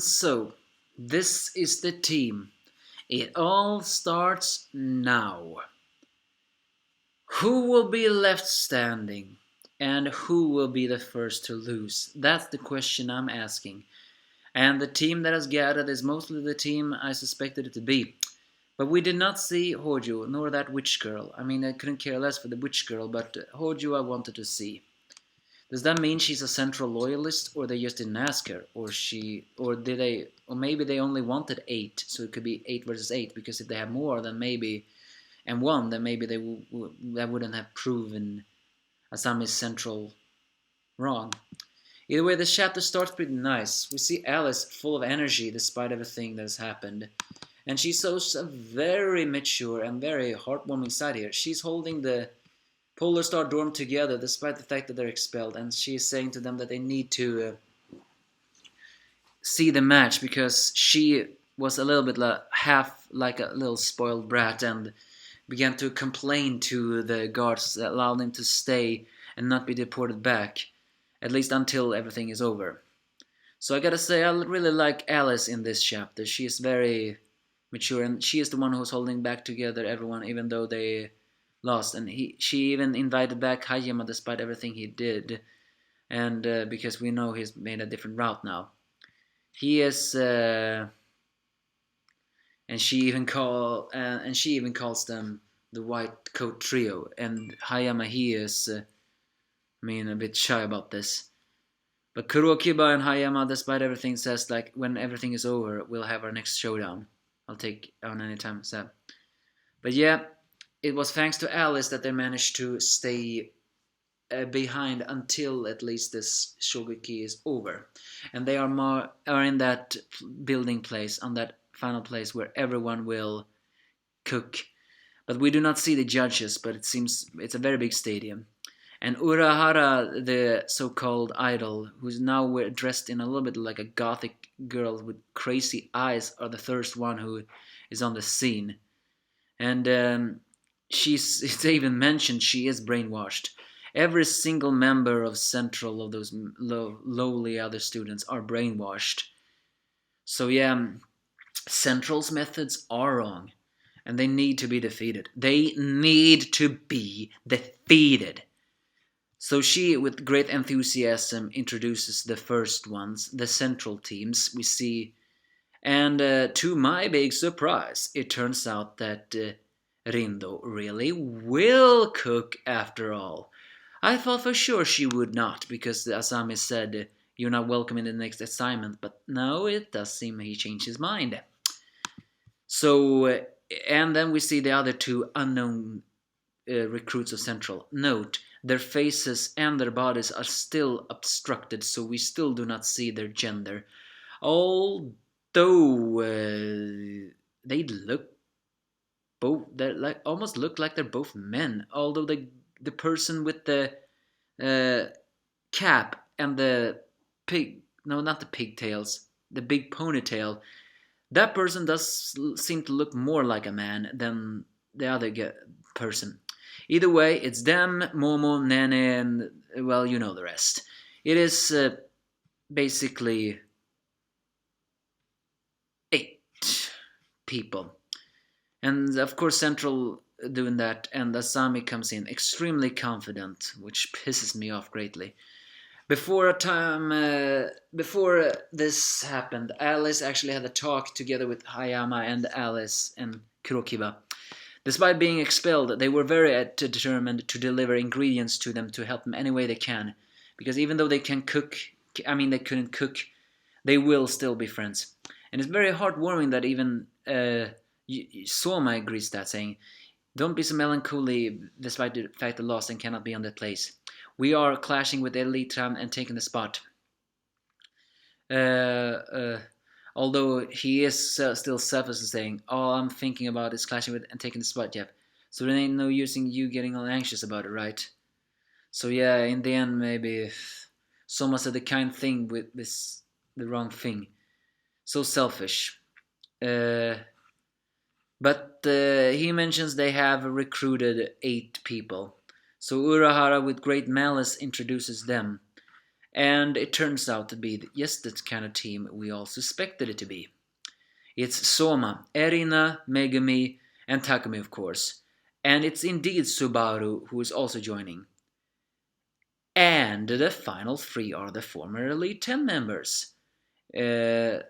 And so, this is the team. It all starts now. Who will be left standing? And who will be the first to lose? That's the question I'm asking. And the team that has gathered is mostly the team I suspected it to be. But we did not see Hojo, nor that witch girl. I mean, I couldn't care less for the witch girl, but Hojo I wanted to see. Does that mean she's a central loyalist, or they just didn't ask her, or maybe they only wanted 8, so it could be 8 versus 8, because if they have more, then maybe, and 1, then maybe that wouldn't have proven Asami's central wrong. Either way, the chapter starts pretty nice. We see Alice full of energy despite everything that has happened. And she shows a very mature and very heartwarming side here. She's holding the Polar Star dorm together despite the fact that they're expelled, and she's saying to them that they need to see the match because she was a little bit half like a little spoiled brat and began to complain to the guards that allowed them to stay and not be deported back, at least until everything is over. So I gotta say, I really like Alice in this chapter. She is very mature, and she is the one who's holding back together everyone, even though they lost. And she even invited back Hayama despite everything he did, and because we know he's made a different route now. He is, and she even calls them the White Coat Trio. And Hayama, he is, a bit shy about this. But Kurokiba and Hayama, despite everything, says like, when everything is over, we'll have our next showdown. I'll take on any time, so. But yeah, it was thanks to Alice that they managed to stay behind until at least this Shokugeki is over. And they are in that building place, on that final place where everyone will cook. But we do not see the judges, but it seems it's a very big stadium. And Urahara, the so-called idol, who's now dressed in a little bit like a gothic girl with crazy eyes, are the first one who is on the scene. And it's even mentioned she is brainwashed. Every single member of Central of those lowly other students are brainwashed. So yeah, Central's methods are wrong. And they need to be defeated. They need to be defeated. So she, with great enthusiasm, introduces the first ones, the Central teams we see. And to my big surprise, it turns out that Rindo really will cook after all. I thought for sure she would not, because Asami said, you're not welcome in the next assignment. But no, it does seem he changed his mind. So, and then we see the other 2 unknown recruits of Central. Note, their faces and their bodies are still obstructed, so we still do not see their gender. Although they look they almost look like they're both men. Although the person with the cap and the not the pigtails, the big ponytail, that person does seem to look more like a man than the other person. Either way, it's them, Momo, Nene, and, well, you know the rest. It is basically 8 people. And of course, Central doing that, and Asami comes in extremely confident, which pisses me off greatly. Before this happened, Alice actually had a talk together with Hayama and Alice and Kurokiba. Despite being expelled, they were very determined to deliver ingredients to them to help them any way they can. Because even though they couldn't cook, they will still be friends. And it's very heartwarming that even Soma agrees to that, saying, don't be so melancholy despite the fact they lost and cannot be on that place. We are clashing with Elitran and taking the spot. Although he is still selflessly saying, all I'm thinking about is clashing with and taking the spot, Jeff. So there ain't no use in you getting all anxious about it, right? So yeah, in the end, maybe Soma said the kind thing with this, the wrong thing. So selfish. But he mentions they have recruited 8 people. So Urahara, with great malice, introduces them. And it turns out to be just the kind of team we all suspected it to be. It's Soma, Erina, Megumi, and Takumi, of course. And it's indeed Subaru who is also joining. And the final three are the former Elite 10 members. Tosuke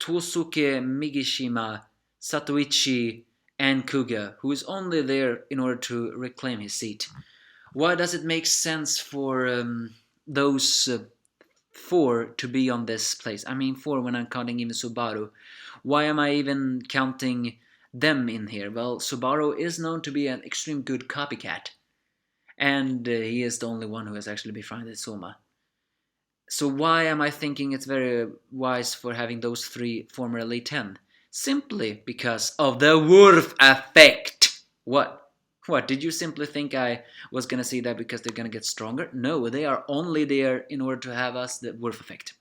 Migishima, Satoichi, and Kuga, who is only there in order to reclaim his seat. Why does it make sense for those four to be on this place? I mean, four when I'm counting even Subaru. Why am I even counting them in here? Well, Subaru is known to be an extreme good copycat. And he is the only one who has actually befriended Soma. So why am I thinking it's very wise for having those three former Elite 10? Simply because of the worf effect. What? What, did you simply think I was gonna see that because they're gonna get stronger? No, they are only there in order to have us the worf effect.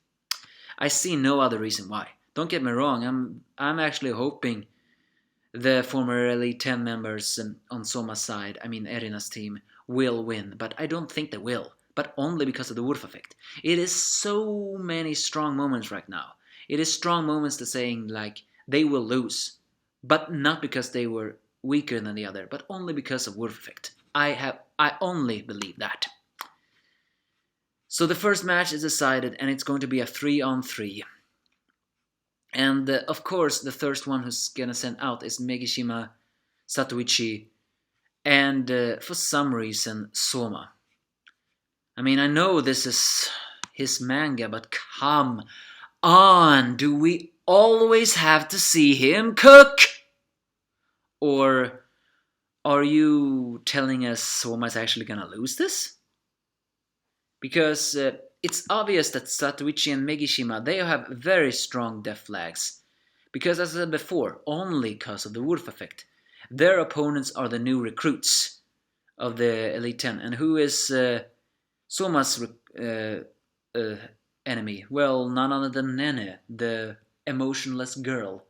I see no other reason why. Don't get me wrong, I'm actually hoping the former Elite 10 members on Soma's side, I mean Erina's team, will win, but I don't think they will. But only because of the wolf effect. It is so many strong moments right now. It is strong moments to saying like they will lose, but not because they were weaker than the other, but only because of wolf effect. I only believe that. So the first match is decided, and it's going to be a 3-on-3. And of course, the first one who's gonna send out is Megishima, Satoichi, and for some reason Soma. I mean, I know this is his manga, but come on, do we always have to see him cook? Or are you telling us Soma's actually gonna lose this? Because it's obvious that Satoichi and Megishima, they have very strong death flags. Because as I said before, only because of the wolf effect. Their opponents are the new recruits of the Elite 10. And who is Soma's enemy? Well, none other than Nene, the emotionless girl.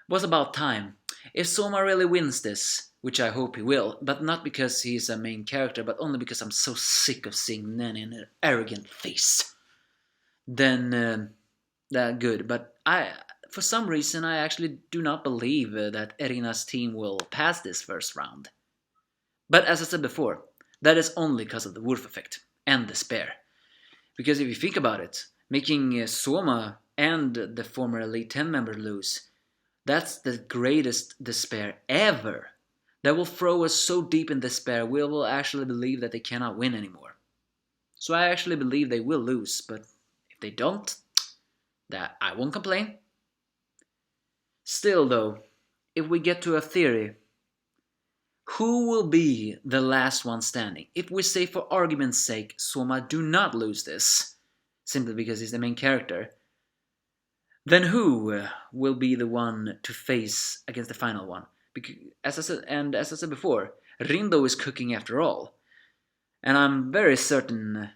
Was about time. If Soma really wins this, which I hope he will, but not because he's a main character, but only because I'm so sick of seeing Nene in her arrogant face, then that good. But for some reason, I actually do not believe that Erina's team will pass this first round. But as I said before, that is only because of the wolf effect and despair. Because if you think about it, making Soma and the former Elite 10 member lose, that's the greatest despair ever. That will throw us so deep in despair, we will actually believe that they cannot win anymore. So I actually believe they will lose, but if they don't, that I won't complain. Still though, if we get to a theory, who will be the last one standing? If we say for argument's sake, Soma do not lose this, simply because he's the main character, then who will be the one to face against the final one? Because, as I said before, Rindo is cooking after all. And I'm very certain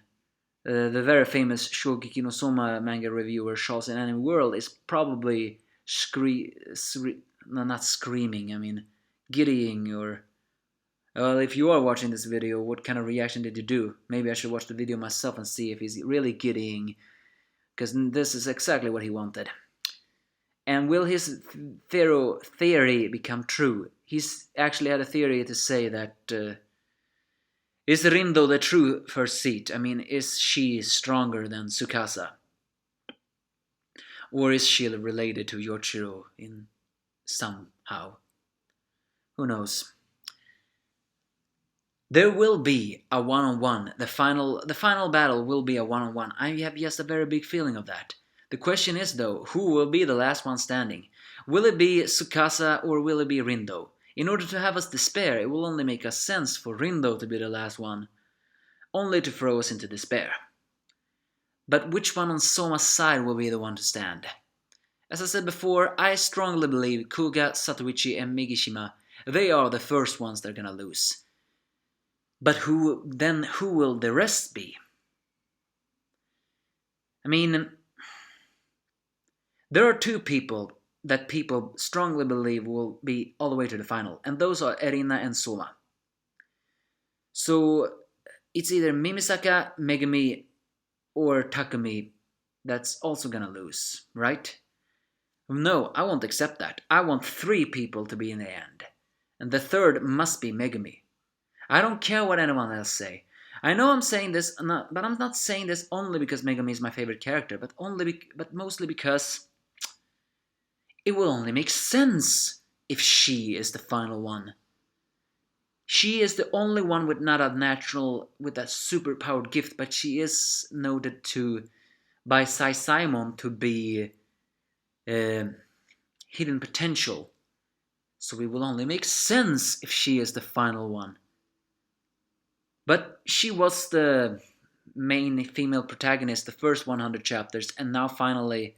the very famous Shokugeki no Soma manga reviewer Charles in Anime World is probably not screaming, I mean giddying or... Well, if you are watching this video, what kind of reaction did you do? Maybe I should watch the video myself and see if he's really giddying, because this is exactly what he wanted. And will his theory become true? He's actually had a theory to say that is Rindo the true first seat? I mean, is she stronger than Tsukasa? Or is she related to Yoshiro in somehow? Who knows? There will be a one-on-one. The final battle will be a one-on-one. I have just a very big feeling of that. The question is though, who will be the last one standing? Will it be Tsukasa or will it be Rindo? In order to have us despair, it will only make us sense for Rindo to be the last one, only to throw us into despair. But which one on Soma's side will be the one to stand? As I said before, I strongly believe Kuga, Satoichi and Migishima, they are the first ones that are gonna lose. But who will the rest be? I mean, there are two people that people strongly believe will be all the way to the final, and those are Erina and Soma. So it's either Mimisaka, Megumi, or Takumi that's also gonna lose, right? No, I won't accept that. I want 3 people to be in the end. And the third must be Megumi. I don't care what anyone else say. I know I'm saying this, but I'm not saying this only because Megumi is my favorite character, but mostly because it will only make sense if she is the final one. She is the only one with not a natural, with a superpowered gift, but she is noted to by Sai Simon to be uh, hidden potential. So it will only make sense if she is the final one. But she was the main female protagonist the first 100 chapters, and now finally,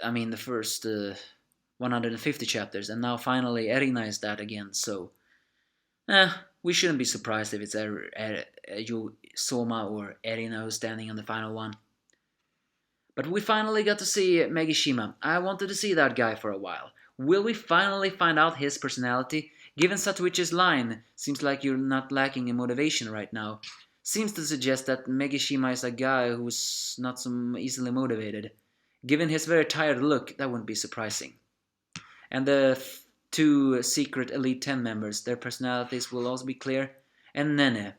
the first 150 chapters, and now finally Erina is that again. So, we shouldn't be surprised if it's Soma or Erina who's standing on the final one. But we finally got to see Megishima. I wanted to see that guy for a while. Will we finally find out his personality? Given Satoichi's line, seems like you're not lacking in motivation right now, seems to suggest that Megishima is a guy who's not so easily motivated. Given his very tired look, that wouldn't be surprising. And the 2 secret Elite 10 members, their personalities will also be clear. And Nene,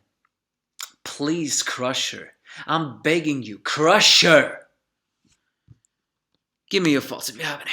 please crush her. I'm begging you, crush her! Give me your thoughts if you have any.